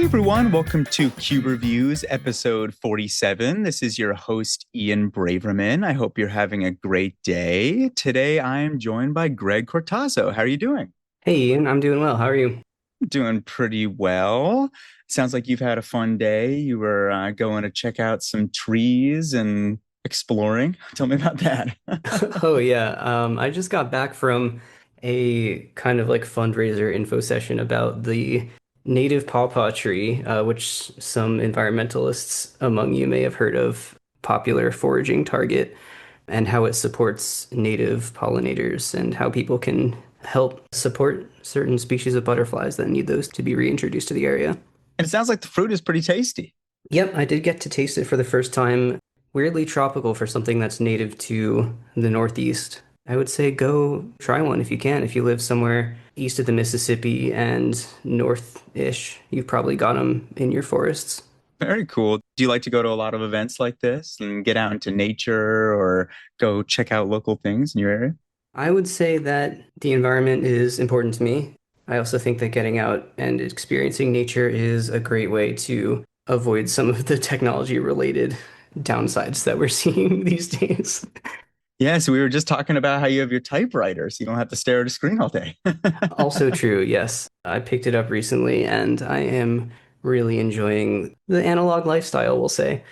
everyone, welcome to Cuberviews, episode 47. This is your host, Ian Braverman. I hope you're having a great day. Today, I am joined by Greg Cortazzo. How are you doing? Hey Ian, I'm doing well. How are you? Doing pretty well. Sounds like you've had a fun day. You were going to check out some trees and exploring. Tell me about that. Oh yeah, I just got back from a kind of like fundraiser info session about the native pawpaw tree, which some environmentalists among you may have heard of, popular foraging target, and how it supports native pollinators and how people can help support certain species of butterflies that need those to be reintroduced to the area. And it sounds like the fruit is pretty tasty. Yep, I did get to taste it for the first time. Weirdly tropical for something that's native to the Northeast. I would say go try one if you can. If you live somewhere east of the Mississippi and north-ish, you've probably got them in your forests. Very cool. Do you like to go to a lot of events like this and get out into nature or go check out local things in your area? I would say that the environment is important to me. I also think that getting out and experiencing nature is a great way to avoid some of the technology-related downsides that we're seeing these days. Yeah, so we were just talking about how you have your typewriter, so you don't have to stare at a screen all day. Also true, yes. I picked it up recently and I am really enjoying the analog lifestyle, we'll say.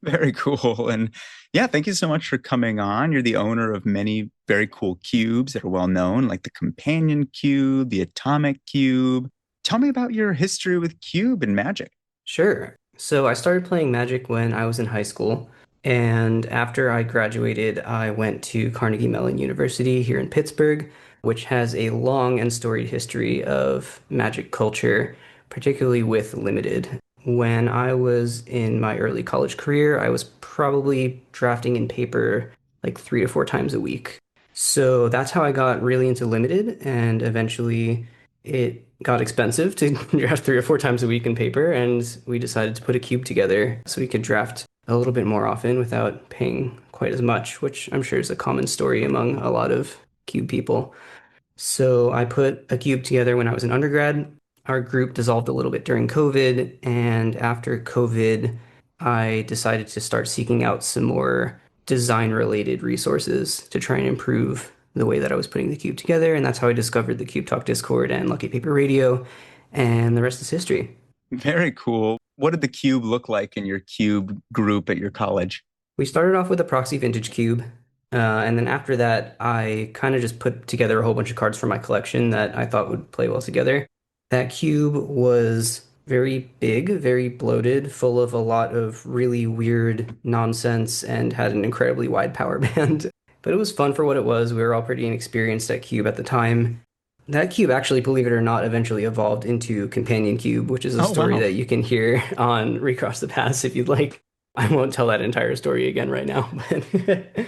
Very cool. And yeah, thank you so much for coming on. You're the owner of many very cool cubes that are well known, like the Companion Cube, the Atomic Cube. Tell me about your history with Cube and Magic. Sure. So I started playing Magic when I was in high school. And after I graduated, I went to Carnegie Mellon University here in Pittsburgh, which has a long and storied history of Magic culture, particularly with Limited. When I was in my early college career, I was probably drafting in paper like 3 to 4 times a week. So that's how I got really into Limited, and eventually it got expensive to draft 3 or 4 times a week in paper, and we decided to put a cube together so we could draft a little bit more often without paying quite as much, which I'm sure is a common story among a lot of cube people. So I put a cube together when I was an undergrad. Our group dissolved a little bit during COVID, and after COVID, I decided to start seeking out some more design-related resources to try and improve the way that I was putting the cube together, and that's how I discovered the Cube Talk Discord and Lucky Paper Radio, and the rest is history. Very cool. What did the cube look like in your cube group at your college? We started off with a proxy vintage cube, and then after that, I kind of just put together a whole bunch of cards from my collection that I thought would play well together. That cube was very big, very bloated, full of a lot of really weird nonsense, and had an incredibly wide power band. But it was fun for what it was. We were all pretty inexperienced at cube at the time. That cube actually, believe it or not, eventually evolved into Companion Cube, which is a Oh, story wow. that you can hear on Recross the Paths if you'd like. I won't tell that entire story again right now, but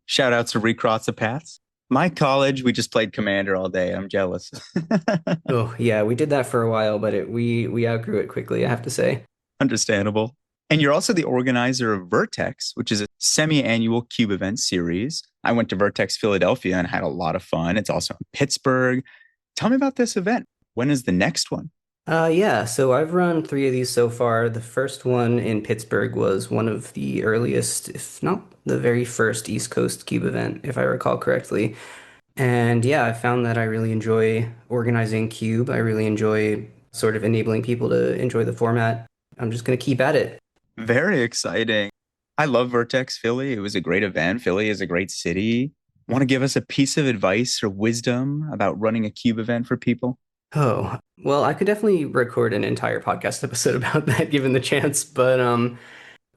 Shout out to Recross the Paths. My college, we just played Commander all day. I'm jealous. oh yeah, we did that for a while, but we outgrew it quickly, I have to say. Understandable. And you're also the organizer of Vertex, which is a semi-annual cube event series. I went to Vertex Philadelphia and had a lot of fun. It's also in Pittsburgh. Tell me about this event. When is the next one? Yeah, so I've run 3 of these so far. The first one in Pittsburgh was one of the earliest, if not the very first East Coast Cube event, if I recall correctly. And yeah, I found that I really enjoy organizing Cube. I really enjoy sort of enabling people to enjoy the format. I'm just going to keep at it. Very exciting. I love Vertex Philly. It was a great event. Philly is a great city. Want to give us a piece of advice or wisdom about running a cube event for people? Oh, well, I could definitely record an entire podcast episode about that given the chance, but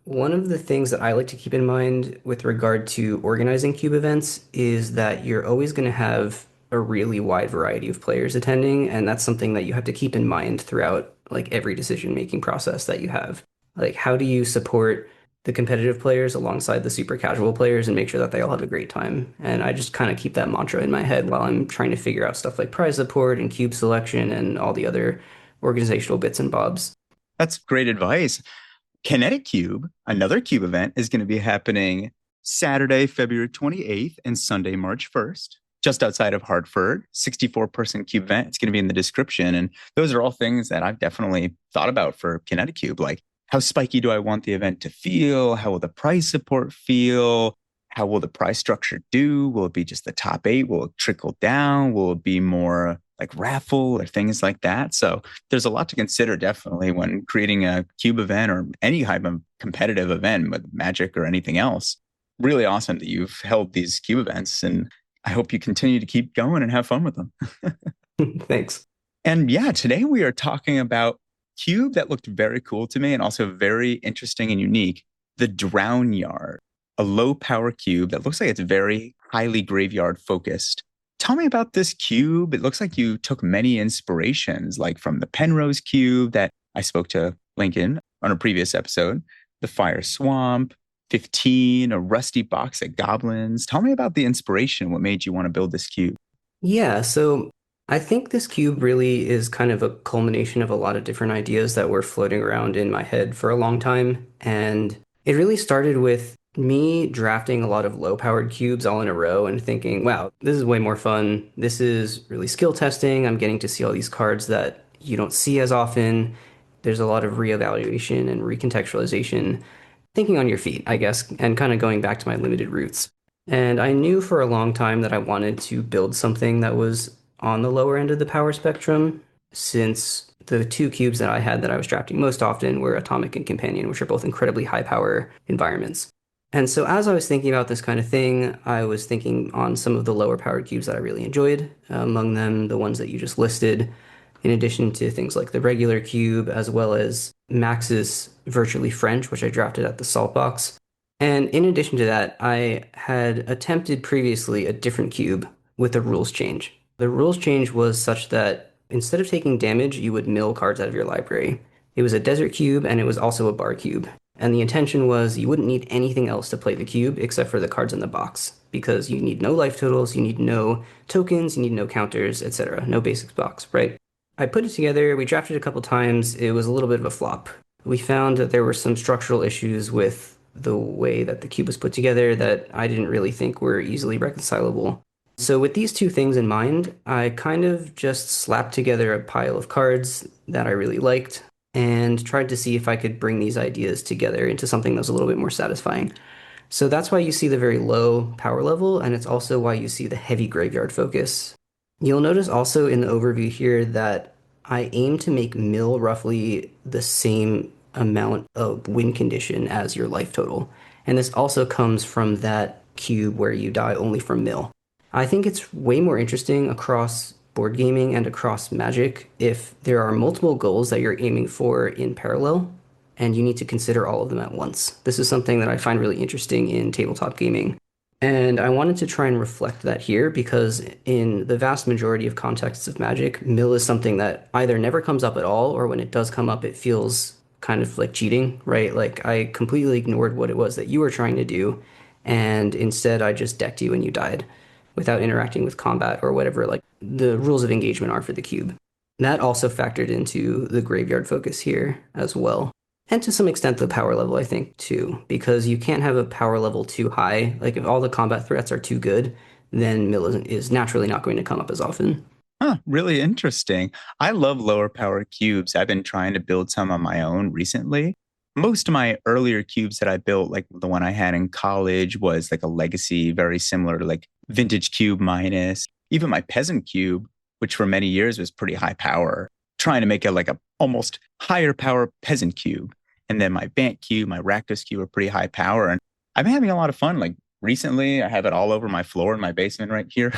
one of the things that I like to keep in mind with regard to organizing cube events is that you're always going to have a really wide variety of players attending, and that's something that you have to keep in mind throughout like every decision-making process that you have. Like, how do you support the competitive players alongside the super casual players and make sure that they all have a great time? And I just kind of keep that mantra in my head while I'm trying to figure out stuff like prize support and cube selection and all the other organizational bits and bobs. That's great advice. ConnectiCube, another cube event, is going to be happening Saturday, February 28th and Sunday, March 1st. just outside of Hartford, 64-person cube event. It's going to be in the description. And those are all things that I've definitely thought about for ConnectiCube. Like, how spiky do I want the event to feel? How will the price support feel? How will the price structure do? Will it be just the top eight? Will it trickle down? Will it be more like raffle or things like that? So there's a lot to consider definitely when creating a cube event or any type of competitive event with Magic or anything else. Really awesome that you've held these cube events, and I hope you continue to keep going and have fun with them. Thanks. And yeah, today we are talking about cube that looked very cool to me and also very interesting and unique, the Drownyard, a low power cube that looks like it's very highly graveyard focused. Tell me about this cube. It looks like you took many inspirations, like from the Penrose cube that I spoke to Lincoln on a previous episode, the Fire Swamp, 15, a rusty box at Goblins. Tell me about the inspiration. What made you want to build this cube? Yeah, so I think this cube really is kind of a culmination of a lot of different ideas that were floating around in my head for a long time. And it really started with me drafting a lot of low-powered cubes all in a row and thinking, wow, this is way more fun. This is really skill testing. I'm getting to see all these cards that you don't see as often. There's a lot of reevaluation and recontextualization, thinking on your feet, I guess, and kind of going back to my limited roots. And I knew for a long time that I wanted to build something that was on the lower end of the power spectrum, since the two cubes that I had that I was drafting most often were Atomic and Companion, which are both incredibly high power environments. And so as I was thinking about this kind of thing, I was thinking on some of the lower powered cubes that I really enjoyed, among them the ones that you just listed, in addition to things like the regular cube, as well as Max's Virtually French, which I drafted at the Saltbox. And in addition to that, I had attempted previously a different cube with a rules change. The rules change was such that instead of taking damage, you would mill cards out of your library. It was a desert cube and it was also a bar cube. And the intention was you wouldn't need anything else to play the cube except for the cards in the box, because you need no life totals, you need no tokens, you need no counters, etc. No basics box, right? I put it together, we drafted it a couple times, it was a little bit of a flop. We found that there were some structural issues with the way that the cube was put together that I didn't really think were easily reconcilable. So with these two things in mind, I kind of just slapped together a pile of cards that I really liked and tried to see if I could bring these ideas together into something that was a little bit more satisfying. So that's why you see the very low power level, and it's also why you see the heavy graveyard focus. You'll notice also in the overview here that I aim to make mill roughly the same amount of win condition as your life total. And this also comes from that cube where you die only from mill. I think it's way more interesting across board gaming and across Magic if there are multiple goals that you're aiming for in parallel, and you need to consider all of them at once. This is something that I find really interesting in tabletop gaming. And I wanted to try and reflect that here because in the vast majority of contexts of Magic, mill is something that either never comes up at all, or when it does come up, it feels kind of like cheating, right? Like I completely ignored what it was that you were trying to do, and instead I just decked you and you died without interacting with combat or whatever like the rules of engagement are for the cube. That also factored into the graveyard focus here as well. And to some extent the power level, I think, too, because you can't have a power level too high. Like if all the combat threats are too good, then mill is naturally not going to come up as often. Huh, really interesting. I love lower power cubes. I've been trying to build some on my own recently. Most of my earlier cubes that I built, like the one I had in college, was like a legacy, very similar to like Vintage Cube Minus. Even my Peasant Cube, which for many years was pretty high power, trying to make it like a almost higher power Peasant Cube. And then my Bant Cube, my Rakdos Cube are pretty high power. And I've been having a lot of fun. Like recently, I have it all over my floor in my basement right here.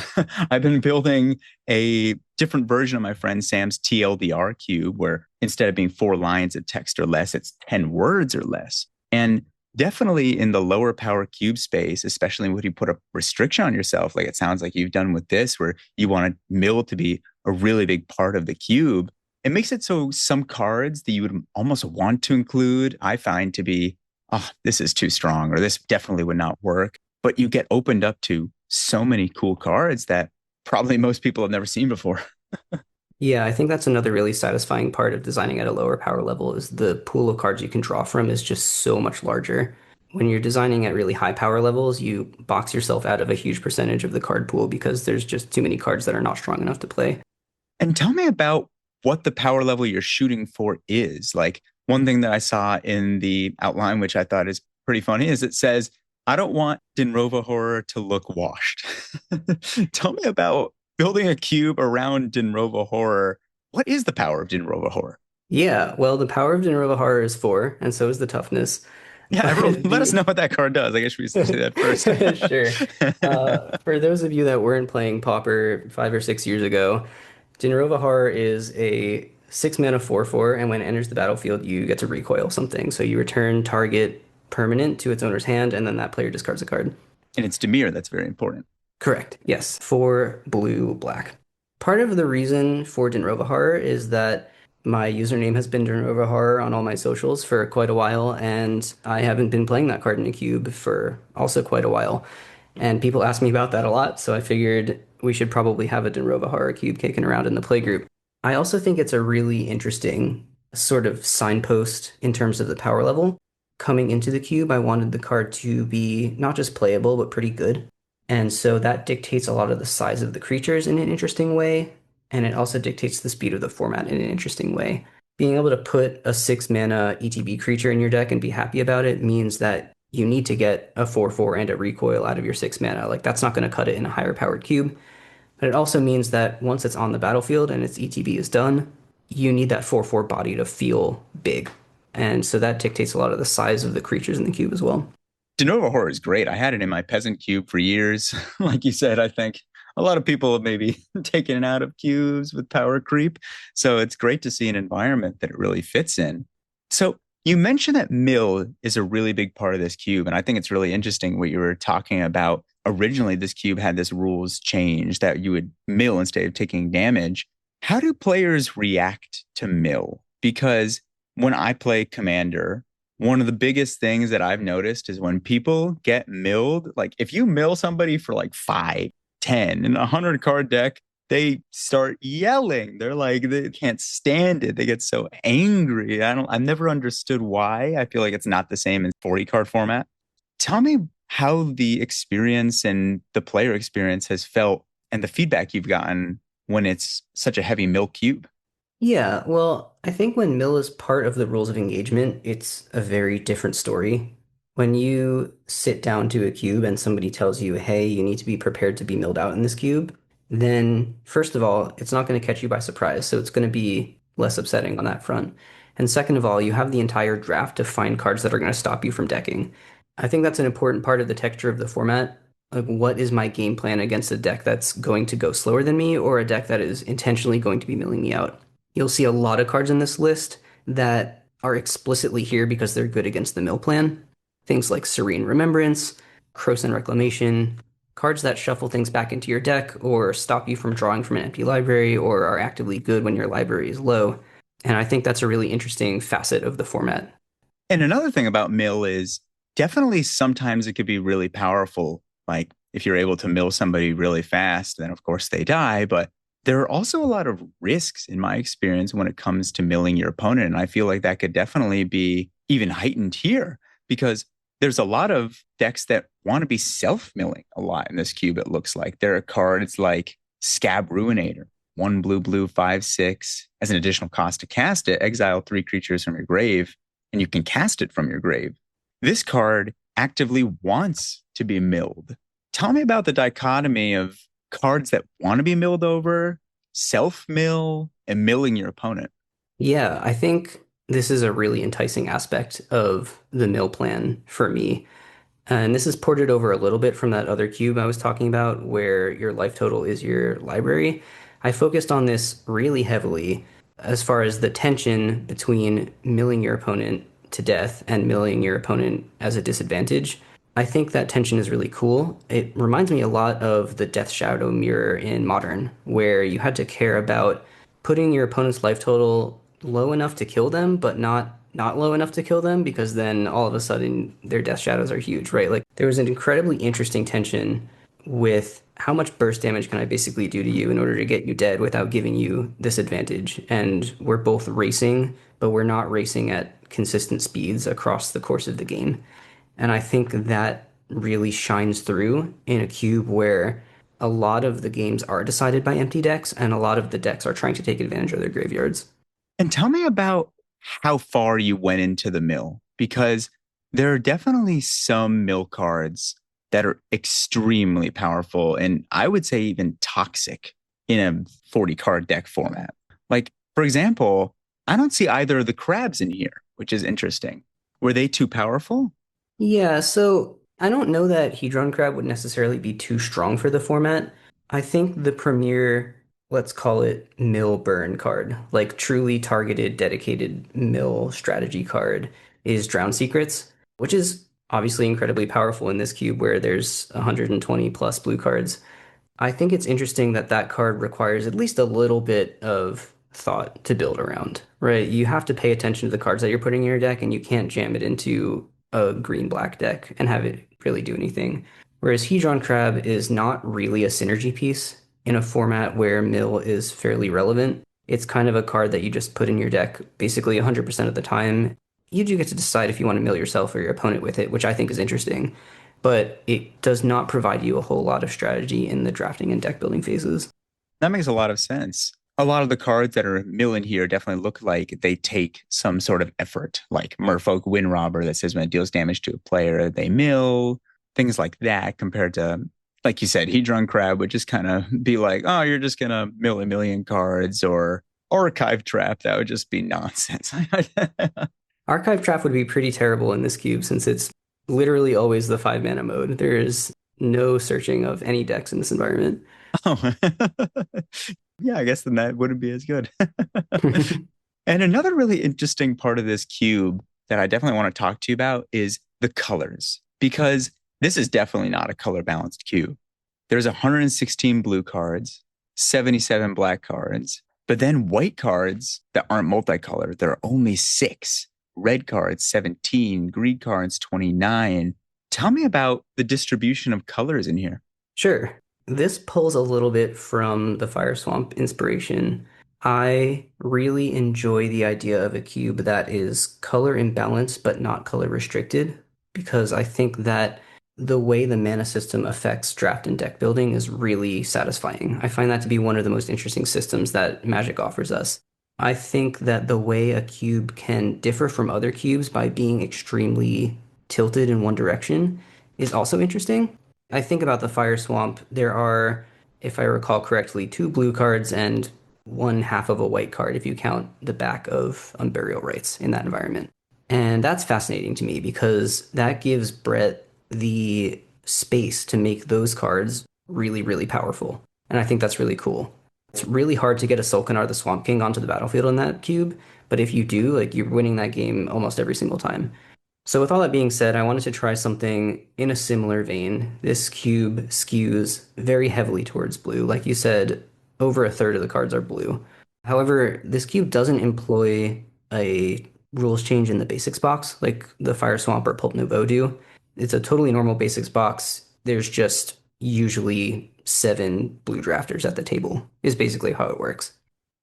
I've been building a different version of my friend Sam's TLDR cube, where instead of being 4 lines of text or less, it's 10 words or less. And definitely in the lower power cube space, especially when you put a restriction on yourself, like it sounds like you've done with this, where you want a mill to be a really big part of the cube, it makes it so some cards that you would almost want to include, I find to be, oh, this is too strong, or this definitely would not work. But you get opened up to so many cool cards that probably most people have never seen before. Yeah, I think that's another really satisfying part of designing at a lower power level is the pool of cards you can draw from is just so much larger. when you're designing at really high power levels, you box yourself out of a huge percentage of the card pool because there's just too many cards that are not strong enough to play. And tell me about what the power level you're shooting for is. Like one thing that I saw in the outline, which I thought is pretty funny, is it says, I don't want Dinrova horror to look washed. Tell me about building a cube around Dinrova horror. What is the power of Dinrova horror? Yeah, well, the power of Genova Horror is 4, and so is the toughness. Yeah, everyone, But let us the know what that card does. I guess we should say that first. Sure. For those of you that weren't playing Pauper 5 or 6 years ago, Dinrova Horror is a 6 mana 4/4, and when it enters the battlefield, you get to recoil something. So you return target permanent to its owner's hand, and then that player discards a card. And it's Demir that's very important. Correct. Yes. For blue, black. Part of the reason for Dinrova Horror is that my username has been Dinrova Horror on all my socials for quite a while, and I haven't been playing that card in a cube for also quite a while. And people ask me about that a lot, so I figured we should probably have a Dinrova Horror cube kicking around in the playgroup. I also think it's a really interesting sort of signpost in terms of the power level. Coming into the cube, I wanted the card to be not just playable, but pretty good. And so that dictates a lot of the size of the creatures in an interesting way. And it also dictates the speed of the format in an interesting way. Being able to put a 6 mana ETB creature in your deck and be happy about it means that you need to get a 4/4 and a recoil out of your 6 mana. Like, that's not going to cut it in a higher powered cube. But it also means that once it's on the battlefield and its ETB is done, you need that 4/4 body to feel big. And so that dictates a lot of the size of the creatures in the cube as well. Denova horror is great. I had it in my peasant cube for years. Like you said, I think a lot of people have maybe taken it out of cubes with power creep. So it's great to see an environment that it really fits in. So you mentioned that mill is a really big part of this cube. And I think it's really interesting what you were talking about. Originally, this cube had this rules change that you would mill instead of taking damage. How do players react to mill? Because when I play Commander, one of the biggest things that I've noticed is when people get milled, like if you mill somebody for like 5, 10 in a 100 card deck, they start yelling. They're like, they can't stand it. They get so angry. I've never understood why. I feel like it's not the same in 40 card format. Tell me how the experience and the player experience has felt and the feedback you've gotten when it's such a heavy mill cube. Yeah, well, I think when mill is part of the rules of engagement, it's a very different story. When you sit down to a cube and somebody tells you, hey, you need to be prepared to be milled out in this cube, then first of all, it's not going to catch you by surprise. So it's going to be less upsetting on that front. And second of all, you have the entire draft to find cards that are going to stop you from decking. I think that's an important part of the texture of the format. Like, what is my game plan against a deck that's going to go slower than me or a deck that is intentionally going to be milling me out? You'll see a lot of cards in this list that are explicitly here because they're good against the mill plan. Things like Serene Remembrance, Krosan Reclamation, cards that shuffle things back into your deck or stop you from drawing from an empty library or are actively good when your library is low. And I think that's a really interesting facet of the format. And another thing about mill is definitely sometimes it could be really powerful. Like if you're able to mill somebody really fast, then of course they die. But there are also a lot of risks in my experience when it comes to milling your opponent. And I feel like that could definitely be even heightened here because there's a lot of decks that want to be self-milling a lot in this cube, it looks like. There are cards like Scab Ruinator, 1 blue, 5/6. As an additional cost to cast it, exile 3 creatures from your grave, and you can cast it from your grave. This card actively wants to be milled. Tell me about the dichotomy of cards that want to be milled over, self-mill, and milling your opponent. Yeah, I think this is a really enticing aspect of the mill plan for me. And this is ported over a little bit from that other cube I was talking about, where your life total is your library. I focused on this really heavily as far as the tension between milling your opponent to death and milling your opponent as a disadvantage. I think that tension is really cool. It reminds me a lot of the Death Shadow mirror in Modern, where you had to care about putting your opponent's life total low enough to kill them, but not low enough to kill them, because then all of a sudden their death shadows are huge, right? Like there was an incredibly interesting tension with how much burst damage can I basically do to you in order to get you dead without giving you this advantage. And we're both racing, but we're not racing at consistent speeds across the course of the game. And I think that really shines through in a cube where a lot of the games are decided by empty decks, and a lot of the decks are trying to take advantage of their graveyards. And tell me about how far you went into the mill, because there are definitely some mill cards that are extremely powerful and I would say even toxic in a 40 card deck format. Like, for example, I don't see either of the crabs in here, which is interesting. Were they too powerful? Yeah, so I don't know that Hedron Crab would necessarily be too strong for the format. I think the premier, let's call it mill burn card, like truly targeted, dedicated mill strategy card, is Drown Secrets, which is obviously incredibly powerful in this cube where there's 120 plus blue cards. I think it's interesting that that card requires at least a little bit of thought to build around, right? You have to pay attention to the cards that you're putting in your deck, and you can't jam it into a green-black deck and have it really do anything. Whereas Hedron Crab is not really a synergy piece in a format where mill is fairly relevant. It's kind of a card that you just put in your deck basically 100% of the time. You do get to decide if you want to mill yourself or your opponent with it, which I think is interesting, but it does not provide you a whole lot of strategy in the drafting and deck building phases. That makes a lot of sense. A lot of the cards that are milling here definitely look like they take some sort of effort, like Merfolk Wind Robber that says when it deals damage to a player, they mill, things like that, compared to, like you said, Hedron Crab would just kind of be like, oh, you're just going to mill a million cards, or Archive Trap. That would just be nonsense. Archive Trap would be pretty terrible in this cube since it's literally always the 5 mana mode. There is no searching of any decks in this environment. Oh, yeah, I guess then that wouldn't be as good. And another really interesting part of this cube that I definitely want to talk to you about is the colors, because this is definitely not a color balanced cube. There's 116 blue cards, 77 black cards, but then white cards that aren't multicolored, there are only six. Red cards, 17, green cards, 29. Tell me about the distribution of colors in here. Sure. This pulls a little bit from the Fire Swamp inspiration. I really enjoy the idea of a cube that is color imbalanced but not color restricted because I think that the way the mana system affects draft and deck building is really satisfying. I find that to be one of the most interesting systems that Magic offers us. I think that the way a cube can differ from other cubes by being extremely tilted in one direction is also interesting. I think about the Fire Swamp. There are, if I recall correctly, two blue cards and one half of a white card if you count the back of Unburial Rites in that environment. And that's fascinating to me because that gives Brett the space to make those cards really, really powerful. And I think that's really cool. It's really hard to get a Sulkanar the Swamp King onto the battlefield in that cube, but if you do, like you're winning that game almost every single time. So with all that being said, I wanted to try something in a similar vein. This cube skews very heavily towards blue. Like you said, over a third of the cards are blue. However, this cube doesn't employ a rules change in the basics box like the Fire Swamp or Pulp Nouveau do. It's a totally normal basics box. There's just usually 7 blue drafters at the table, is basically how it works.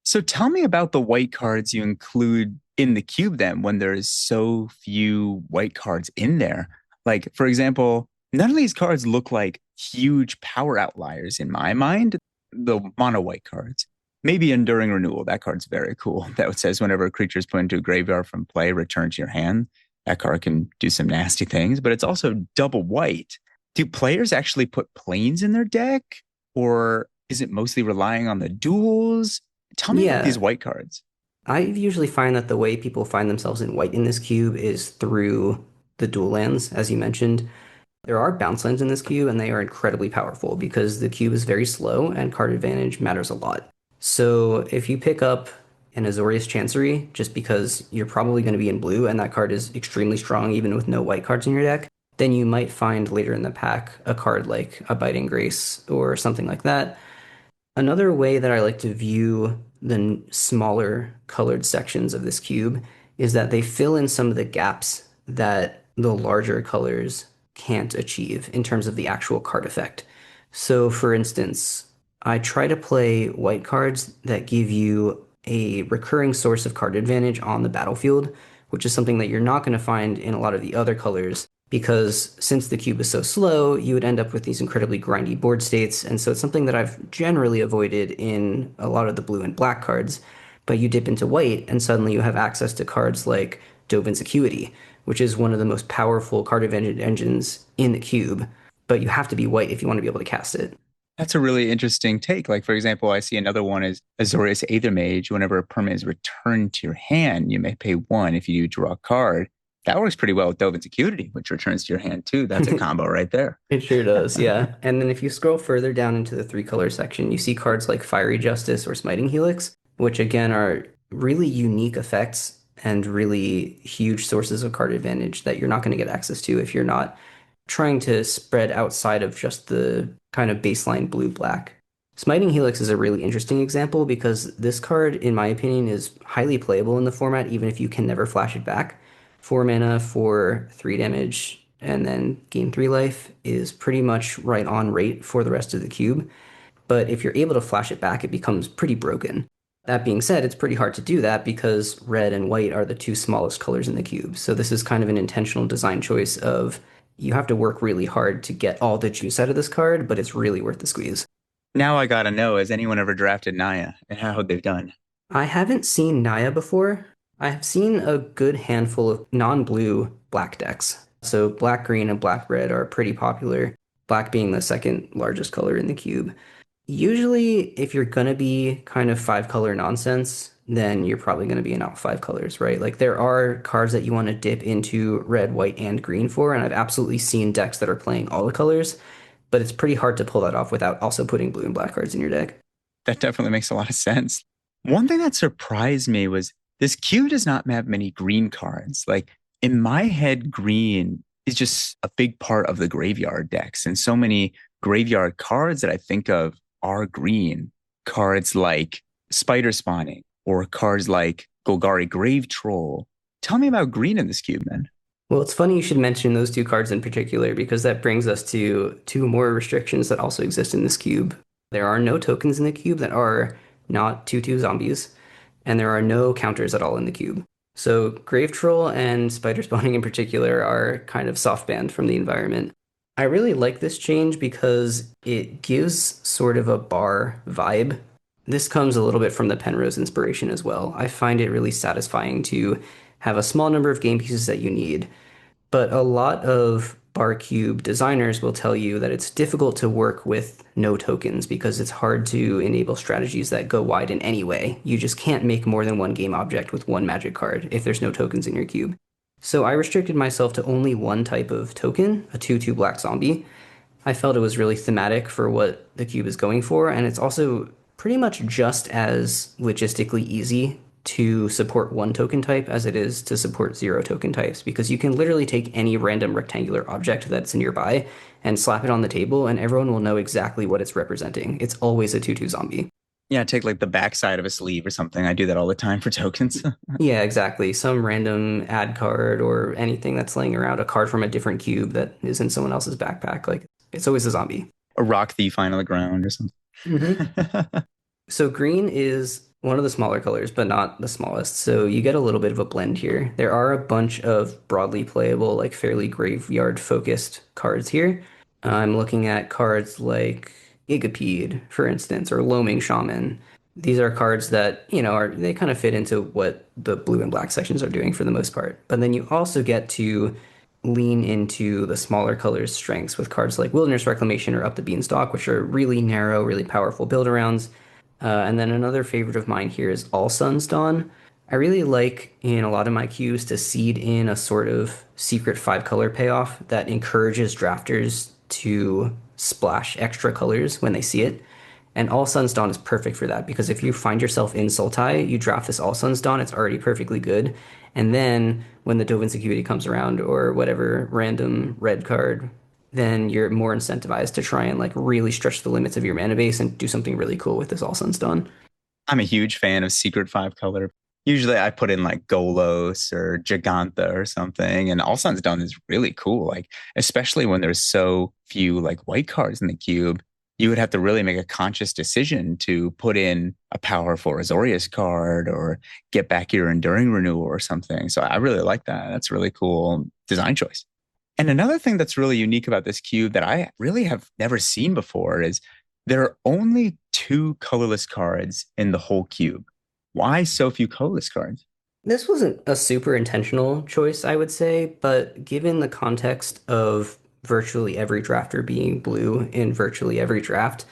So tell me about the white cards you include in the cube then when there's so few white cards in there. Like, for example, none of these cards look like huge power outliers in my mind, the mono white cards. Maybe Enduring Renewal, that card's very cool. That says whenever a creature is put into a graveyard from play, return to your hand. That card can do some nasty things, but it's also double white. Do players actually put planes in their deck? Or is it mostly relying on the duels? Tell me about these Yeah, white cards. I usually find that the way people find themselves in white in this cube is through the dual lands, as you mentioned. There are bounce lands in this cube, and they are incredibly powerful because the cube is very slow and card advantage matters a lot. So if you pick up an Azorius Chancery, just because you're probably going to be in blue and that card is extremely strong even with no white cards in your deck, then you might find later in the pack a card like a Biting Grace or something like that. Another way that I like to view the smaller colored sections of this cube is that they fill in some of the gaps that the larger colors can't achieve in terms of the actual card effect. So, for instance, I try to play white cards that give you a recurring source of card advantage on the battlefield, which is something that you're not going to find in a lot of the other colors. because since the cube is so slow, you would end up with these incredibly grindy board states. And so it's something that I've generally avoided in a lot of the blue and black cards. But you dip into white, and suddenly you have access to cards like Dovin's Acuity, which is one of the most powerful card advantage engines in the cube. But you have to be white if you want to be able to cast it. That's a really interesting take. Like, for example, I see another one is Azorius Aether Mage. Whenever a permanent is returned to your hand, you may pay one if you draw a card. That works pretty well with Dovin's Acuity, which returns to your hand too. That's a combo right there. It sure does, yeah. And then if you scroll further down into the three color section, you see cards like Fiery Justice or Smiting Helix, which again are really unique effects and really huge sources of card advantage that you're not going to get access to if you're not trying to spread outside of just the kind of baseline blue-black. Smiting Helix is a really interesting example because this card, in my opinion, is highly playable in the format, even if you can never flash it back. 4 mana for 3 damage and then gain 3 life is pretty much right on rate for the rest of the cube. But if you're able to flash it back, it becomes pretty broken. That being said, it's pretty hard to do that because red and white are the two smallest colors in the cube. So this is kind of an intentional design choice of you have to work really hard to get all the juice out of this card, but it's really worth the squeeze. Now I gotta know, has anyone ever drafted Naya and how they've done? I haven't seen Naya before. I have seen a good handful of non-blue black decks. So black, green, and black, red are pretty popular. Black being the second largest color in the cube. Usually, if you're gonna be kind of 5 color nonsense, then you're probably gonna be in all 5 colors, right? Like there are cards that you want to dip into red, white, and green for, and I've absolutely seen decks that are playing all the colors, but it's pretty hard to pull that off without also putting blue and black cards in your deck. That definitely makes a lot of sense. One thing that surprised me was this cube does not have many green cards. Like in my head, green is just a big part of the graveyard decks. And so many graveyard cards that I think of are green. Cards like Spider Spawning or cards like Golgari Grave Troll. Tell me about green in this cube, man. Well, it's funny you should mention those two cards in particular because that brings us to two more restrictions that also exist in this cube. There are no tokens in the cube that are not 2/2 zombies, and there are no counters at all in the cube. So Grave Troll and Spider Spawning in particular are kind of soft banned from the environment. I really like this change because it gives sort of a bar vibe. This comes a little bit from the Penrose inspiration as well. I find it really satisfying to have a small number of game pieces that you need, but a lot of bar cube designers will tell you that it's difficult to work with no tokens because it's hard to enable strategies that go wide in any way. You just can't make more than one game object with one magic card if there's no tokens in your cube. So I restricted myself to only one type of token, a 2/2 black zombie. I felt it was really thematic for what the cube is going for, and it's also pretty much just as logistically easy to support one token type as it is to support zero token types, because you can literally take any random rectangular object that's nearby and slap it on the table, and everyone will know exactly what it's representing. It's always a 2/2 zombie. Yeah, take like the backside of a sleeve or something. I do that all the time for tokens. Yeah, exactly. Some random ad card or anything that's laying around, a card from a different cube that is in someone else's backpack. Like it's always a zombie. A rock thief on the ground or something. Mhm. So green is one of the smaller colors, but not the smallest. So you get a little bit of a blend here. There are a bunch of broadly playable, like fairly graveyard focused cards here. I'm looking at cards like Igapede, for instance, or Loaming Shaman. These are cards that, they kind of fit into what the blue and black sections are doing for the most part. But then you also get to lean into the smaller colors' strengths with cards like Wilderness Reclamation or Up the Beanstalk, which are really narrow, really powerful build-arounds. And then another favorite of mine here is All Sun's Dawn. I really like in a lot of my queues to seed in a sort of secret 5 color payoff that encourages drafters to splash extra colors when they see it. And All Sun's Dawn is perfect for that because if you find yourself in Sultai, you draft this All Sun's Dawn, it's already perfectly good. And then when the Dovin's Acuity comes around or whatever random red card, then you're more incentivized to try and like really stretch the limits of your mana base and do something really cool with this All Sun's Dawn. I'm a huge fan of secret 5 color. Usually I put in like Golos or Giganta or something, and All Sun's Dawn is really cool. Like, especially when there's so few like white cards in the cube, you would have to really make a conscious decision to put in a powerful Azorius card or get back your Enduring Renewal or something. So I really like that. That's a really cool design choice. And another thing that's really unique about this cube that I really have never seen before is there are only two colorless cards in the whole cube. Why so few colorless cards? This wasn't a super intentional choice, I would say, but given the context of virtually every drafter being blue in virtually every draft,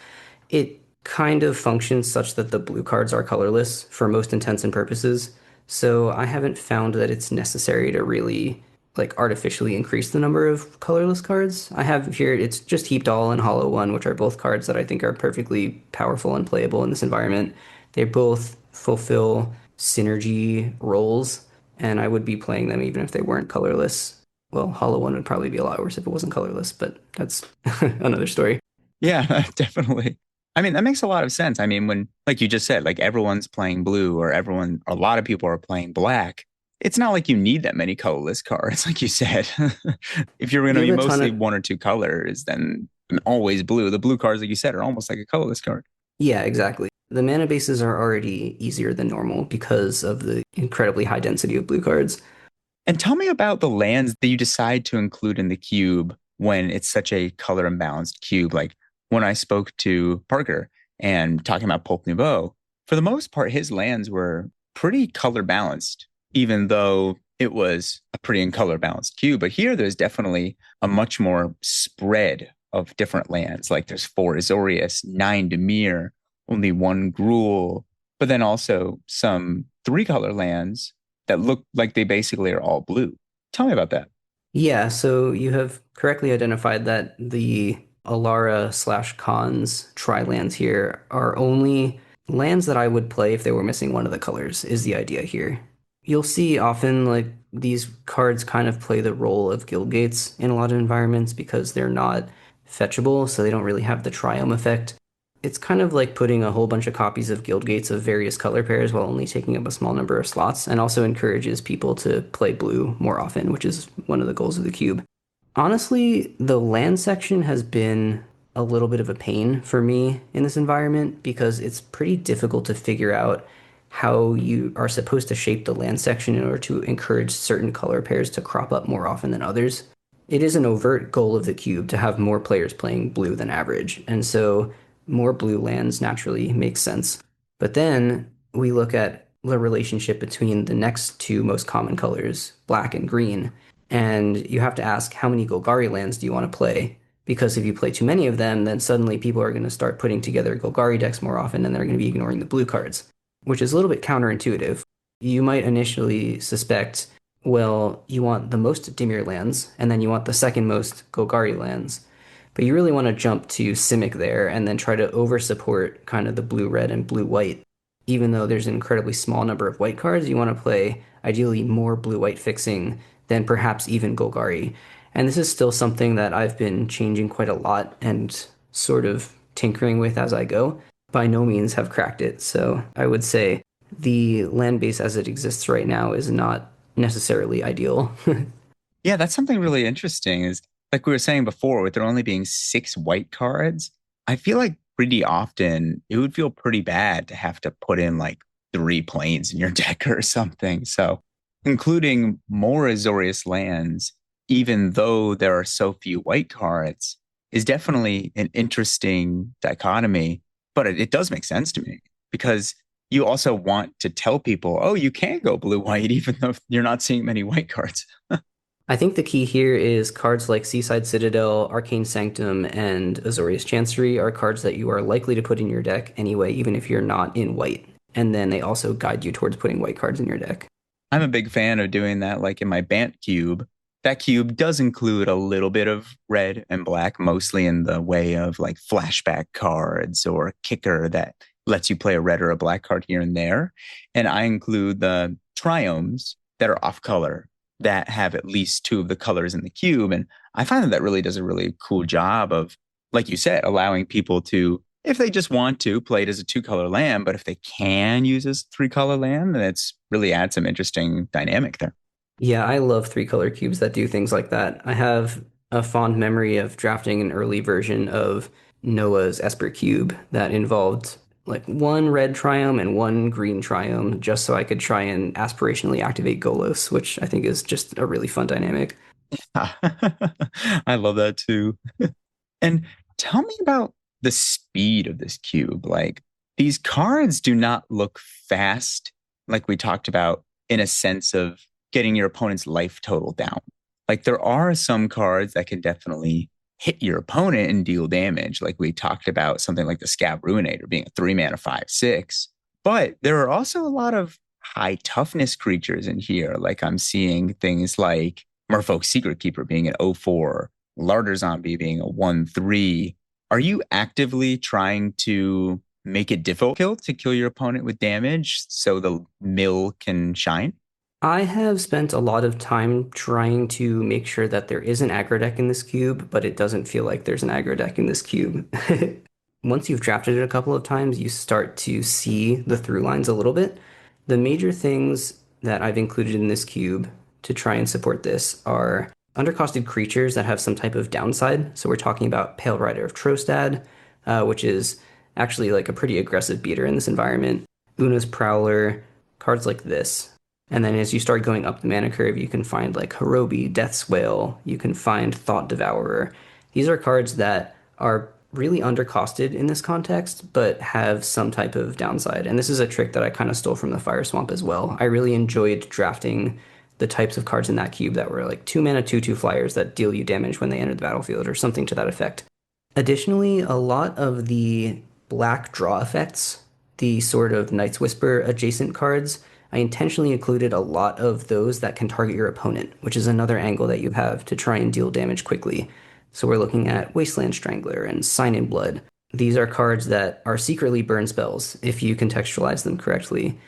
it kind of functions such that the blue cards are colorless for most intents and purposes. So I haven't found that it's necessary to really like artificially increase the number of colorless cards. I have here it's just Heaped All and Hollow One, which are both cards that I think are perfectly powerful and playable in this environment. They both fulfill synergy roles, and I would be playing them even if they weren't colorless. Well, Hollow One would probably be a lot worse if it wasn't colorless, but that's another story. Yeah, definitely. I mean, that makes a lot of sense. I mean, when, like you just said, like everyone's playing blue or a lot of people are playing black, it's not like you need that many colorless cards, like you said. If you're going to You be have a ton mostly of one or two colors, then always blue. The blue cards, like you said, are almost like a colorless card. Yeah, exactly. The mana bases are already easier than normal because of the incredibly high density of blue cards. And tell me about the lands that you decide to include in the cube when it's such a color imbalanced cube. Like when I spoke to Parker and talking about Pulp Nouveau, for the most part, his lands were pretty color balanced, even though it was a pretty color balanced cube. But here, there's definitely a much more spread of different lands. Like there's four Azorius, nine Dimir, only one Gruul, but then also some three color lands that look like they basically are all blue. Tell me about that. Yeah, so you have correctly identified that the Alara slash Khans tri-lands here are only lands that I would play if they were missing one of the colors, is the idea here. You'll see often like these cards kind of play the role of guild gates in a lot of environments because they're not fetchable, so they don't really have the triome effect. It's kind of like putting a whole bunch of copies of guild gates of various color pairs while only taking up a small number of slots, and also encourages people to play blue more often, which is one of the goals of the cube. Honestly, the land section has been a little bit of a pain for me in this environment because it's pretty difficult to figure out how you are supposed to shape the land section in order to encourage certain color pairs to crop up more often than others. It is an overt goal of the cube to have more players playing blue than average, and so more blue lands naturally makes sense. But then we look at the relationship between the next two most common colors, black and green, and you have to ask how many Golgari lands do you want to play? Because if you play too many of them, then suddenly people are going to start putting together Golgari decks more often and they're going to be ignoring the blue cards, which is a little bit counterintuitive. You might initially suspect, well, you want the most Dimir lands, and then you want the second most Golgari lands. But you really want to jump to Simic there and then try to over support kind of the blue red and blue white. Even though there's an incredibly small number of white cards, you want to play ideally more blue white fixing than perhaps even Golgari. And this is still something that I've been changing quite a lot and sort of tinkering with as I go. By no means have cracked it. So I would say the land base as it exists right now is not necessarily ideal. Yeah, that's something really interesting. Is like we were saying before, with there only being six white cards, I feel like pretty often it would feel pretty bad to have to put in like three planes in your deck or something. So including more Azorius lands, even though there are so few white cards, is definitely an interesting dichotomy. But it does make sense to me because you also want to tell people, oh, you can go blue white, even though you're not seeing many white cards. I think the key here is cards like Seaside Citadel, Arcane Sanctum, and Azorius Chancery are cards that you are likely to put in your deck anyway, even if you're not in white. And then they also guide you towards putting white cards in your deck. I'm a big fan of doing that, like in my Bant cube. That cube does include a little bit of red and black, mostly in the way of like flashback cards or a kicker that lets you play a red or a black card here and there. And I include the triomes that are off color that have at least two of the colors in the cube. And I find that that really does a really cool job of, like you said, allowing people to, if they just want to, play it as a two color land, but if they can use as three color land, then it's really adds some interesting dynamic there. Yeah, I love three color cubes that do things like that. I have a fond memory of drafting an early version of Noah's Esper Cube that involved like one red triome and one green triome just so I could try and aspirationally activate Golos, which I think is just a really fun dynamic. I love that too. And tell me about the speed of this cube. Like these cards do not look fast, like we talked about, in a sense of getting your opponent's life total down. Like there are some cards that can definitely hit your opponent and deal damage. Like we talked about something like the Scab Ruinator being a 3 mana 5/6. But there are also a lot of high toughness creatures in here. Like I'm seeing things like Merfolk's Secret Keeper being an 0/4, Larder Zombie being a 1/3. Are you actively trying to make it difficult to kill your opponent with damage so the mill can shine? I have spent a lot of time trying to make sure that there is an aggro deck in this cube, but it doesn't feel like there's an aggro deck in this cube. Once you've drafted it a couple of times, you start to see the through lines a little bit. The major things that I've included in this cube to try and support this are undercosted creatures that have some type of downside. So we're talking about Pale Rider of Trostad, which is actually like a pretty aggressive beater in this environment. Una's Prowler, cards like this. And then as you start going up the mana curve, you can find like Hirobi, Death's Wail, you can find Thought Devourer. These are cards that are really undercosted in this context, but have some type of downside. And this is a trick that I kind of stole from the Fire Swamp as well. I really enjoyed drafting the types of cards in that cube that were like 2 mana, 2/2 flyers that deal you damage when they enter the battlefield or something to that effect. Additionally, a lot of the black draw effects, the sort of Night's Whisper adjacent cards, I intentionally included a lot of those that can target your opponent, which is another angle that you have to try and deal damage quickly. So we're looking at Wasteland Strangler and Sign in Blood. These are cards that are secretly burn spells if you contextualize them correctly.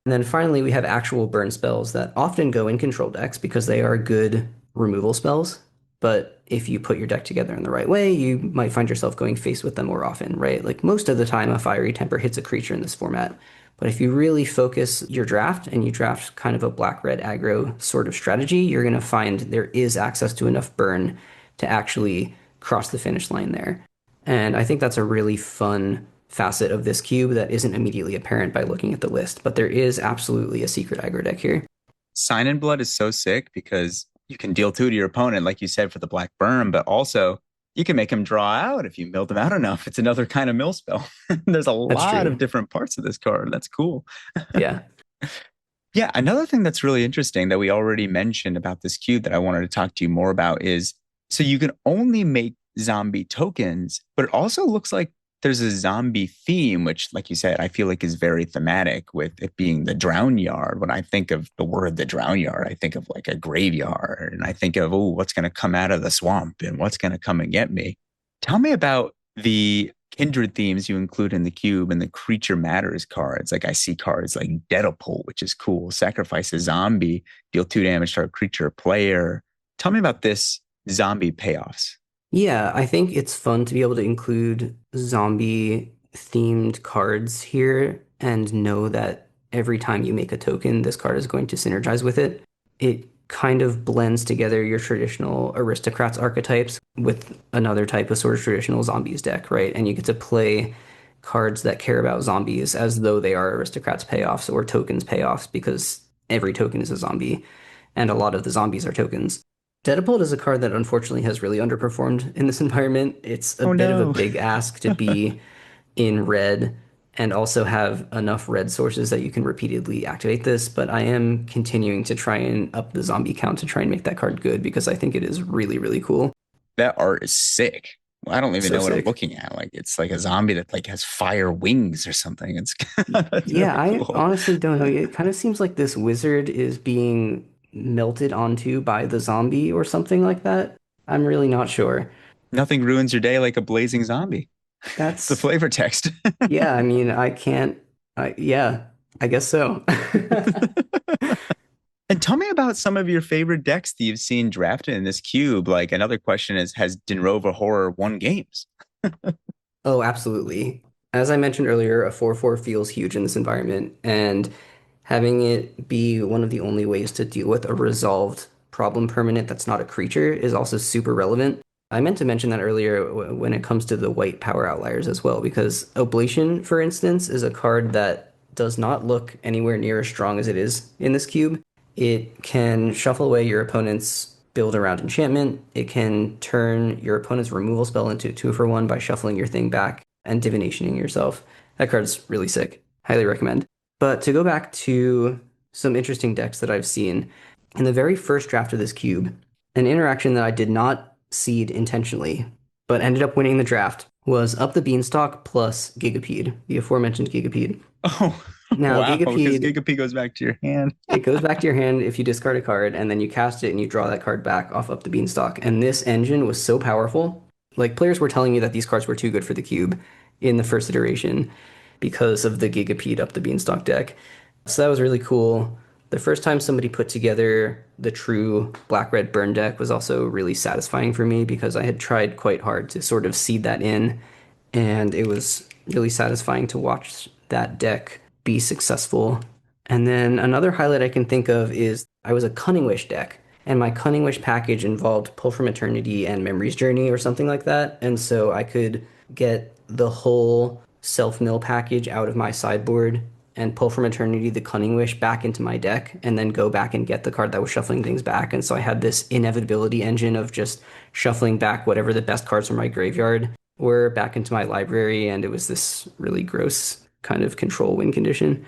And then finally, we have actual burn spells that often go in control decks because they are good removal spells. But if you put your deck together in the right way, you might find yourself going face with them more often, right? Like most of the time, a Fiery Temper hits a creature in this format. But if you really focus your draft and you draft kind of a black-red aggro sort of strategy, you're going to find there is access to enough burn to actually cross the finish line there. And I think that's a really fun facet of this cube that isn't immediately apparent by looking at the list, but there is absolutely a secret aggro deck here. Sign in Blood is so sick because you can deal two to your opponent, like you said, for the black burn, but also you can make him draw out if you milled him out enough. It's another kind of mill spell. There's a That's lot of true. different parts of this card. That's cool. Yeah. Yeah, another thing that's really interesting that we already mentioned about this cube that I wanted to talk to you more about is so you can only make zombie tokens, but it also looks like there's a zombie theme, which, like you said, I feel like is very thematic with it being the Drownyard. When I think of the word the Drownyard, I think of like a graveyard and I think of, oh, what's going to come out of the swamp and what's going to come and get me. Tell me about the kindred themes you include in the cube and the creature matters cards. Like I see cards like Deadpool, which is cool. Sacrifice a zombie, deal 2 damage to a creature or player. Tell me about this zombie payoffs. Yeah, I think it's fun to be able to include zombie themed cards here and know that every time you make a token, this card is going to synergize with it. It kind of blends together your traditional aristocrats archetypes with another type of sort of traditional zombies deck, right? And you get to play cards that care about zombies as though they are aristocrats payoffs or tokens payoffs because every token is a zombie and a lot of the zombies are tokens. Deadbolt is a card that unfortunately has really underperformed in this environment. It's a Oh bit of a no. big ask to be in red and also have enough red sources that you can repeatedly activate this, but I am continuing to try and up the zombie count to try and make that card good because I think it is really, really cool. That art is sick. Well, I don't even So know what I'm sick. looking at. Like it's like a zombie that like has fire wings or something. It's it's Yeah, really I cool. honestly don't know. It kind of seems like this wizard is being melted onto by the zombie or something like that. I'm really not sure. Nothing ruins your day like a blazing zombie. It's the That's flavor text. Yeah, I mean, I can't. Yeah, I guess so. And tell me about some of your favorite decks that you've seen drafted in this cube. Like another question is, has Dinrova Horror won games? Oh, absolutely. As I mentioned earlier, a 4/4 feels huge in this environment, and having it be one of the only ways to deal with a resolved problem permanent that's not a creature is also super relevant. I meant to mention that earlier when it comes to the white power outliers as well, because Oblation, for instance, is a card that does not look anywhere near as strong as it is in this cube. It can shuffle away your opponent's build around enchantment. It can turn your opponent's removal spell into a 2-for-1 by shuffling your thing back and divinationing yourself. That card's really sick. Highly recommend. But to go back to some interesting decks that I've seen, in the very first draft of this cube, an interaction that I did not seed intentionally, but ended up winning the draft was Up the Beanstalk plus Gigapede, the aforementioned Gigapede. Oh, Now, wow. Because Gigapede, Giga P goes back to your hand. it goes back to your hand if you discard a card, and then you cast it and you draw that card back off Up the Beanstalk. And this engine was so powerful. Like, players were telling me that these cards were too good for the cube in the first iteration because of the Gigapede Up the Beanstalk deck. So that was really cool. The first time somebody put together the true black-red burn deck was also really satisfying for me because I had tried quite hard to sort of seed that in, and it was really satisfying to watch that deck be successful. And then another highlight I can think of is I was a Cunning Wish deck, and my Cunning Wish package involved Pull from Eternity and Memory's Journey or something like that. And so I could get the whole self-mill package out of my sideboard and pull from Eternity the Cunning Wish back into my deck and then go back and get the card that was shuffling things back. And so I had this inevitability engine of just shuffling back whatever the best cards from my graveyard were back into my library, and it was this really gross kind of control win condition.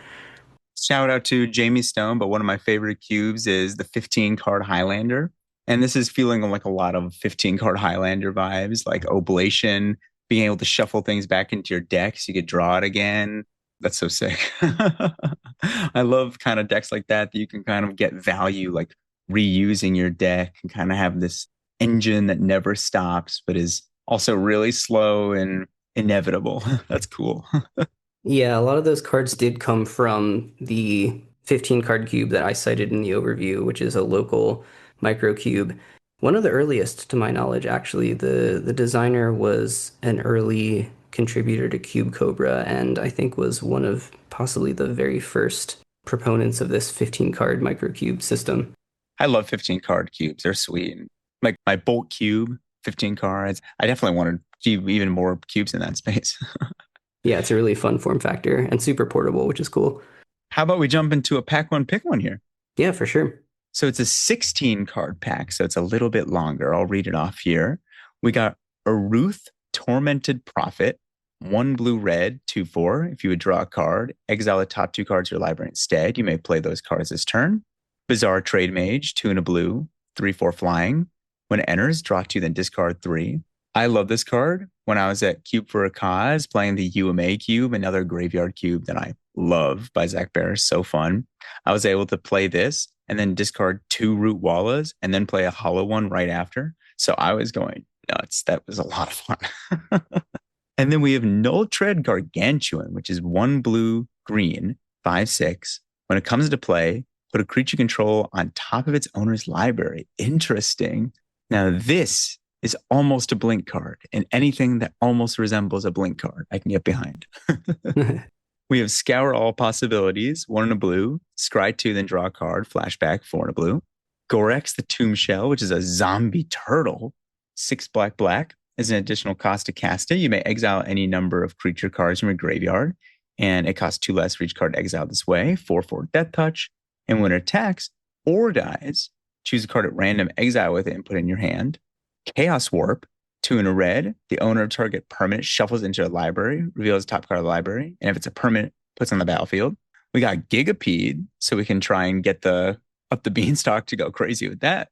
Shout out to Jamie Stone, but one of my favorite cubes is the 15 card Highlander. And this is feeling like a lot of 15 card Highlander vibes, like Oblation, being able to shuffle things back into your deck so you could draw it again. That's so sick. I love kind of decks like that you can kind of get value, like reusing your deck and kind of have this engine that never stops, but is also really slow and inevitable. That's cool. Yeah, a lot of those cards did come from the 15 card cube that I cited in the overview, which is a local micro cube. One of the earliest, to my knowledge, actually. The designer was an early contributor to Cube Cobra, and I think was one of possibly the very first proponents of this 15 card micro cube system. I love 15 card cubes. They're sweet. Like my Bolt Cube, 15 cards. I definitely wanted even more cubes in that space. Yeah, it's a really fun form factor and super portable, which is cool. How about we jump into a pack one, pick one here? Yeah, for sure. So it's a 16 card pack, so it's a little bit longer. I'll read it off here. We got Aruth, Tormented Prophet, 1 blue red, 2/4. If you would draw a card, exile the top 2 cards of your library instead. You may play those cards this turn. Bizarre Trade Mage, 2 and a blue, 3/4 flying. When it enters, draw 2, then discard 3. I love this card. When I was at Cube for a Cause playing the UMA Cube, another graveyard cube that I love by Zach Barris, so fun. I was able to play this and then discard 2 Root Wallas and then play a hollow one right after. So I was going nuts. That was a lot of fun. And then we have Null Tread Gargantuan, which is 1 blue, green, 5/6. When it comes into play, put a creature control on top of its owner's library. Interesting. Now this is almost a blink card, and anything that almost resembles a blink card, I can get behind. We have Scour All Possibilities, 1 and a blue, scry 2, then draw a card, flashback, 4 and a blue. Gorex the Tomb Shell, which is a zombie turtle, 6 black, black. As an additional cost to cast it, you may exile any number of creature cards from your graveyard, and it costs 2 less for each card exiled this way, 4/4 Death Touch. And when it attacks or dies, choose a card at random, exile with it, and put it in your hand. Chaos Warp, 2 and a red. The owner of target permanent shuffles into a library, reveals the top card of the library, and if it's a permanent, puts on the battlefield. We got Gigapede, so we can try and get the Up the Beanstalk to go crazy with that.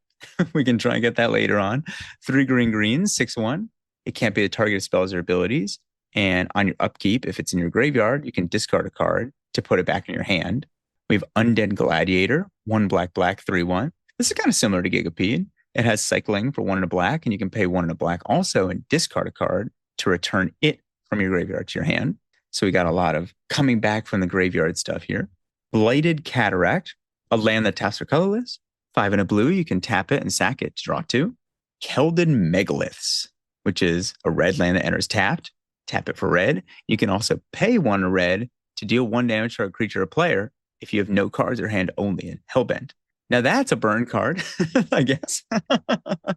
We can try and get that later on. 3 green greens, 6/1. It can't be the target of spells or abilities. And on your upkeep, if it's in your graveyard, you can discard a card to put it back in your hand. We have Undead Gladiator, 1 black, black, 3/1. This is kind of similar to Gigapede. It has cycling for 1 and a black, and you can pay 1 and a black also and discard a card to return it from your graveyard to your hand. So we got a lot of coming back from the graveyard stuff here. Blighted Cataract, a land that taps for colorless. 5 and a blue, you can tap it and sack it to draw 2. Keldon Megaliths, which is a red land that enters tapped. Tap it for red. You can also pay 1 red to deal 1 damage to a creature or player if you have no cards or hand only in Hellbent. Now that's a burn card, I guess.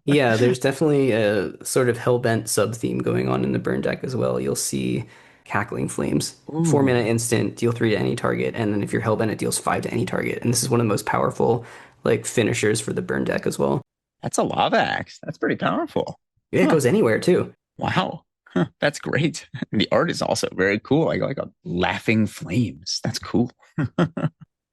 Yeah, there's definitely a sort of Hellbent sub-theme going on in the burn deck as well. You'll see Cackling Flames. Ooh. 4 mana instant, deal 3 to any target, and then if you're Hellbent, it deals 5 to any target. And this is one of the most powerful like finishers for the burn deck as well. That's a lava axe. That's pretty powerful. Yeah, it Huh. goes anywhere too. Wow. Huh. That's great. The art is also very cool. Like a laughing flames. That's cool.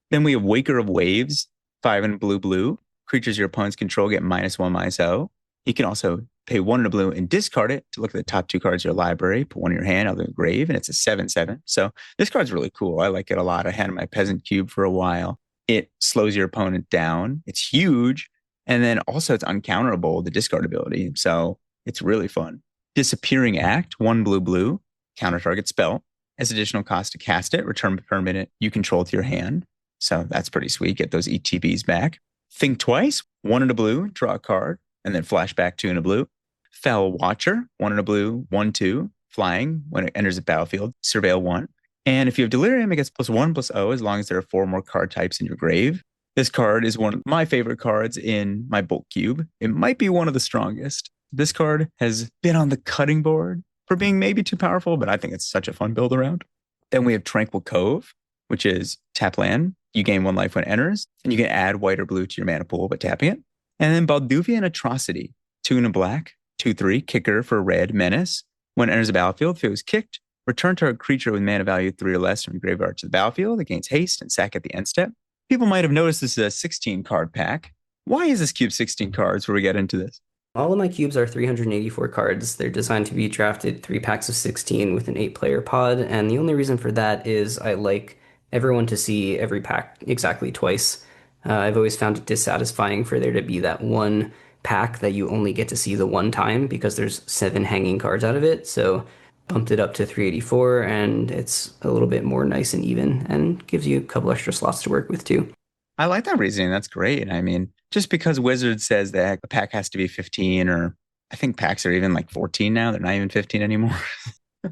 Then we have Waker of Waves, 5 and blue. Creatures your opponents control get -1/-0. You can also pay 1 and a blue and discard it to look at the top two cards of your library, put one in your hand, other in the grave, and it's a 7/7. So this card's really cool. I like it a lot. I had it in my Peasant Cube for a while. It slows your opponent down. It's huge. And then also it's uncounterable, the discard ability. So it's really fun. Disappearing Act, 1 blue, counter target spell. As additional cost to cast it, return permanent you control to your hand. So that's pretty sweet. Get those ETBs back. Think twice, 1 and a blue, draw a card, and then flashback 2 and a blue. Fell Watcher, 1 and a blue, 1/2, flying. When it enters the battlefield, surveil 1. And if you have Delirium, it gets +1/+0 as long as there are 4 more card types in your grave. This card is one of my favorite cards in my bulk cube. It might be one of the strongest. This card has been on the cutting board for being maybe too powerful, but I think it's such a fun build around. Then we have Tranquil Cove, which is tap land. You gain 1 life when it enters, and you can add white or blue to your mana pool by tapping it. And then Balduvian Atrocity, 2 and a black, 2/3, kicker for red menace. When it enters the battlefield, if it was kicked, return to a creature with mana value 3 or less from your graveyard to the battlefield. It gains haste and sack at the end step. People might have noticed this is a 16 card pack. Why is this cube 16 cards before we get into this? All of my cubes are 384 cards. They're designed to be drafted 3 packs of 16 with an 8-player pod, and the only reason for that is I like everyone to see every pack exactly twice. I've always found it dissatisfying for there to be that one pack that you only get to see the one time because there's 7 hanging cards out of it. So bumped it up to 384, and it's a little bit more nice and even and gives you a couple extra slots to work with too. I like that reasoning. That's great. I mean, just because Wizard says that a pack has to be 15, or I think packs are even like 14 now. They're not even 15 anymore.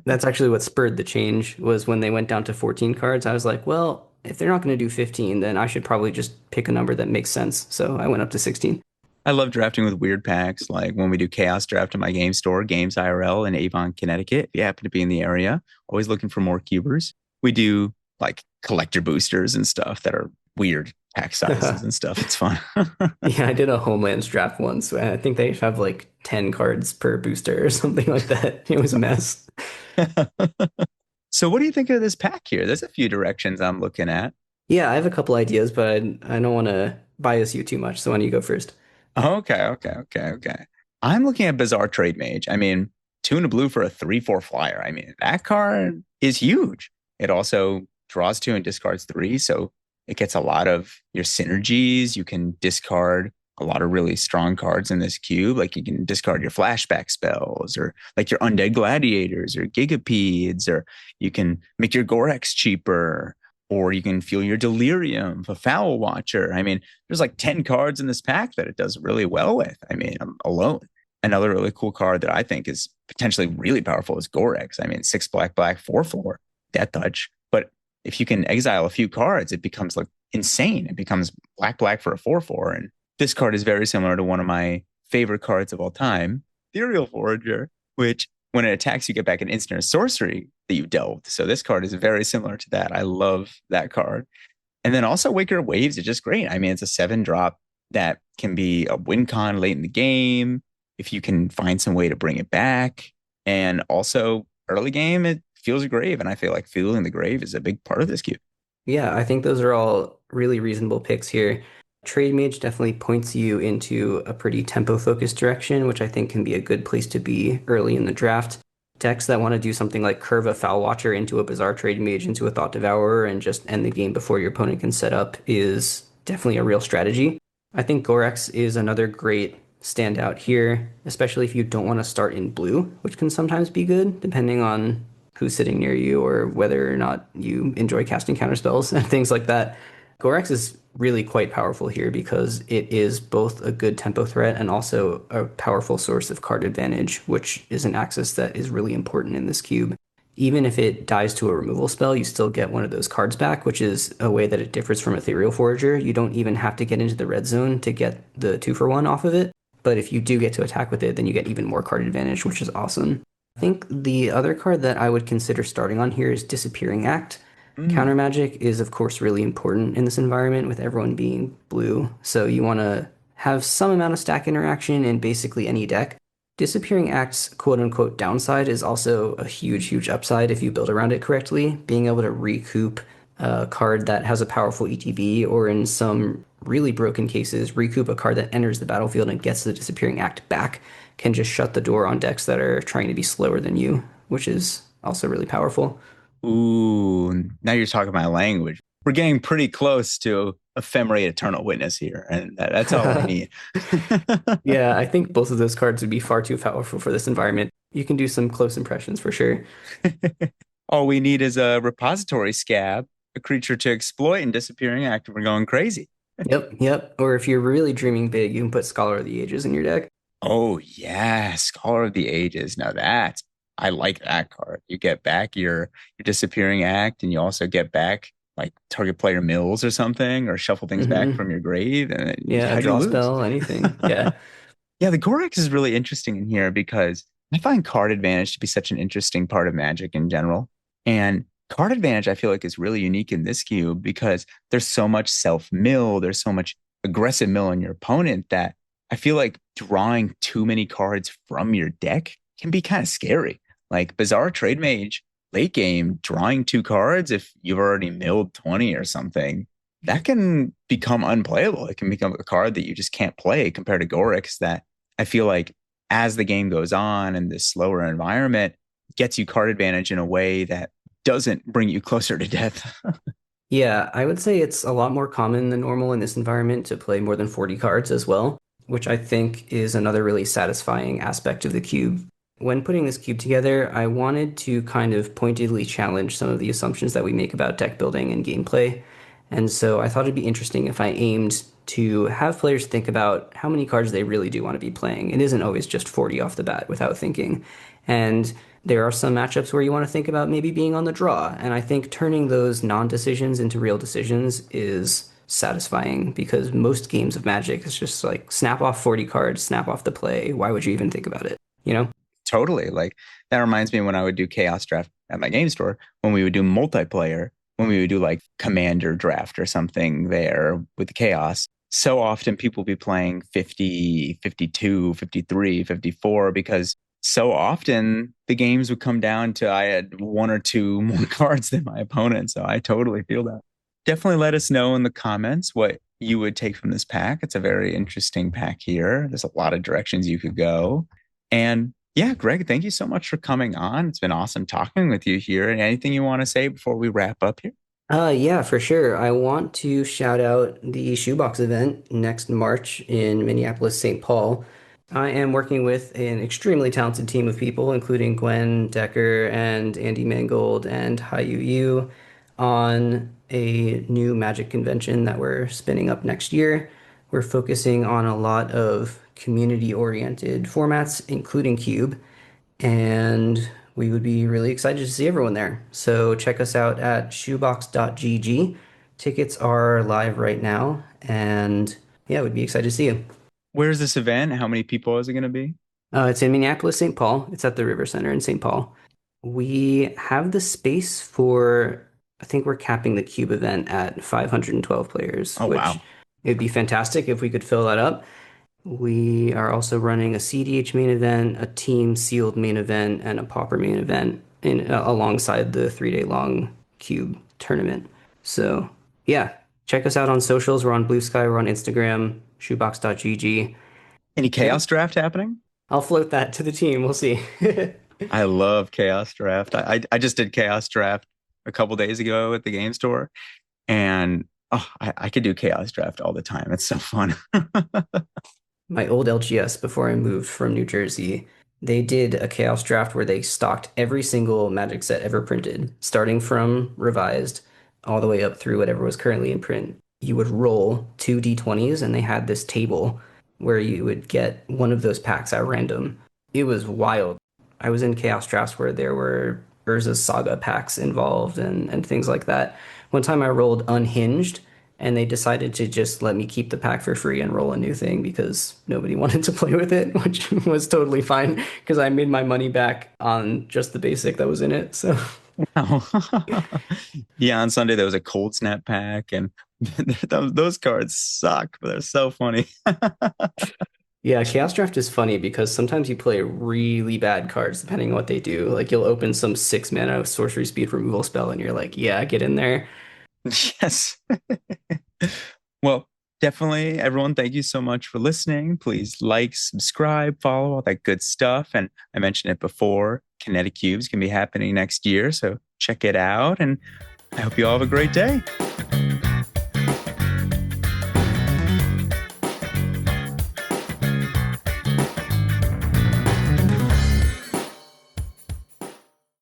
That's actually what spurred the change was when they went down to 14 cards. I was like, well, if they're not going to do 15, then I should probably just pick a number that makes sense. So I went up to 16. I love drafting with weird packs, like when we do Chaos Draft at my game store, Games IRL in Avon, Connecticut. If you happen to be in the area, always looking for more cubers. We do like collector boosters and stuff that are weird pack sizes and stuff. It's fun. Yeah, I did a Homelands draft once. I think they have like 10 cards per booster or something like that. It was a mess. So, what do you think of this pack here? There's a few directions I'm looking at. Yeah, I have a couple ideas, but I don't want to bias you too much. So why don't you go first? Okay. I'm looking at Bizarre Trade Mage. I mean, 2 and a blue for a 3/4 flyer. I mean, that card is huge. It also draws 2 and discards 3. So it gets a lot of your synergies. You can discard a lot of really strong cards in this cube. Like you can discard your flashback spells or like your Undead Gladiators or Gigapedes, or you can make your Gorex cheaper, or you can fuel your Delirium, a Foul Watcher. I mean, there's like 10 cards in this pack that it does really well with. I mean, alone. Another really cool card that I think is potentially really powerful is Gorex. I mean, 6 black, 4/4, Death Touch. But if you can exile a few cards, it becomes like insane. It becomes black for a 4/4. And this card is very similar to one of my favorite cards of all time, Ethereal Forager, which when it attacks, you get back an instant or sorcery that you delved. So this card is very similar to that. I love that card. And then also Waker of Waves is just great. I mean, it's a 7-drop that can be a win con late in the game if you can find some way to bring it back. And also early game, it fuels your grave. And I feel like fueling the grave is a big part of this cube. Yeah, I think those are all really reasonable picks here. Trade Mage definitely points you into a pretty tempo-focused direction, which I think can be a good place to be early in the draft. Decks that want to do something like curve a Foul Watcher into a Bizarre Trade Mage into a Thought Devourer and just end the game before your opponent can set up is definitely a real strategy. I think Gorex is another great standout here, especially if you don't want to start in blue, which can sometimes be good depending on who's sitting near you or whether or not you enjoy casting counterspells and things like that. Gorex is really quite powerful here because it is both a good tempo threat and also a powerful source of card advantage, which is an axis that is really important in this cube. Even if it dies to a removal spell, you still get one of those cards back, which is a way that it differs from Ethereal Forager. You don't even have to get into the red zone to get the 2-for-1 off of it. But if you do get to attack with it, then you get even more card advantage, which is awesome. I think the other card that I would consider starting on here is Disappearing Act. Mm. Counter magic is, of course, really important in this environment with everyone being blue. So you want to have some amount of stack interaction in basically any deck. Disappearing Act's quote unquote downside is also a huge, huge upside if you build around it correctly. Being able to recoup a card that has a powerful ETB, or in some really broken cases, recoup a card that enters the battlefield and gets the Disappearing Act back, can just shut the door on decks that are trying to be slower than you, which is also really powerful. Ooh, now you're talking my language. We're getting pretty close to Ephemerate Eternal Witness here, and that's all I need. Yeah, I think both of those cards would be far too powerful for this environment. You can do some close impressions for sure. All we need is a repository scab, a creature to exploit, and disappearing act, and we're going crazy. Yep, yep. Or if you're really dreaming big, you can put Scholar of the Ages in your deck. Oh yeah, Scholar of the Ages. Now that's I like that card. You get back your disappearing act, and you also get back like target player mills or something, or shuffle things back Hmm. from your grave, and Yeah, how do you draw lose? spell, anything. Yeah. Yeah, the Gorex is really interesting in here because I find card advantage to be such an interesting part of Magic in general. And card advantage, I feel like, is really unique in this cube because there's so much self mill, there's so much aggressive mill on your opponent that I feel like drawing too many cards from your deck can be kind of scary. Like Bizarre Trade Mage, late game, drawing two cards if you've already milled 20 or something that can become unplayable. It can become a card that you just can't play compared to Gorix that I feel like as the game goes on and this slower environment gets you card advantage in a way that doesn't bring you closer to death. Yeah, I would say it's a lot more common than normal in this environment to play more than 40 cards as well, which I think is another really satisfying aspect of the cube. When putting this cube together, I wanted to kind of pointedly challenge some of the assumptions that we make about deck building and gameplay. And so I thought it'd be interesting if I aimed to have players think about how many cards they really do want to be playing. It isn't always just 40 off the bat without thinking. And there are some matchups where you want to think about maybe being on the draw. And I think turning those non-decisions into real decisions is satisfying because most games of Magic is just like snap off 40 cards, snap off the play. Why would you even think about it? You know? Totally. Like that reminds me when I would do Chaos Draft at my game store, when we would do multiplayer, when we would do like Commander Draft or something there with the Chaos. So often people be playing 50, 52, 53, 54 because so often the games would come down to I had one or two more cards than my opponent. So I totally feel that. Definitely let us know in the comments what you would take from this pack. It's a very interesting pack here. There's a lot of directions you could go. And yeah, Greg, thank you so much for coming on. It's been awesome talking with you here. And anything you want to say before we wrap up here? Yeah, for sure. I want to shout out the Shoebox event next March in Minneapolis, St. Paul. I am working with an extremely talented team of people, including Gwen Decker and Andy Mangold and Hayu Yu, on a new Magic convention that we're spinning up next year. We're focusing on a lot of community-oriented formats, including Cube, and we would be really excited to see everyone there. So check us out at shoebox.gg. Tickets are live right now, and yeah, we'd be excited to see you. Where's this event? How many people is it going to be? It's in Minneapolis, St. Paul. It's at the River Center in St. Paul. We have the space for, I think we're capping the Cube event at 512 players, Oh, which wow. it'd be fantastic if we could fill that up. We are also running a CDH main event, a team sealed main event, and a pauper main event alongside the 3 day long cube tournament. So yeah, check us out on socials. We're on Blue Sky, we're on Instagram, shoebox.gg. Any Yeah, Chaos Draft happening? I'll float that to the team. We'll see. I love Chaos Draft. I just did Chaos Draft a couple days ago at the game store, and I could do Chaos Draft all the time. It's so fun. My old LGS before I moved from New Jersey, they did a chaos draft where they stocked every single Magic set ever printed, starting from revised all the way up through whatever was currently in print. You would roll two D20s, and they had this table where you would get one of those packs at random. It was wild. I was in chaos drafts where there were Urza's Saga packs involved and things like that. One time I rolled Unhinged, and they decided to just let me keep the pack for free and roll a new thing because nobody wanted to play with it, which was totally fine because I made my money back on just the basic that was in it. So Wow. Yeah, on Sunday there was a cold snap pack, and Those cards suck, but they're so funny. Yeah, Chaos Draft is funny because sometimes you play really bad cards depending on what they do. Like you'll open some 6 mana sorcery speed removal spell and you're like, yeah, get in there. Yes. Well, definitely, everyone, thank you so much for listening. Please like, subscribe, follow, all that good stuff. And I mentioned it before, ConnectiCube is going to be happening next year. So check it out. And I hope you all have a great day.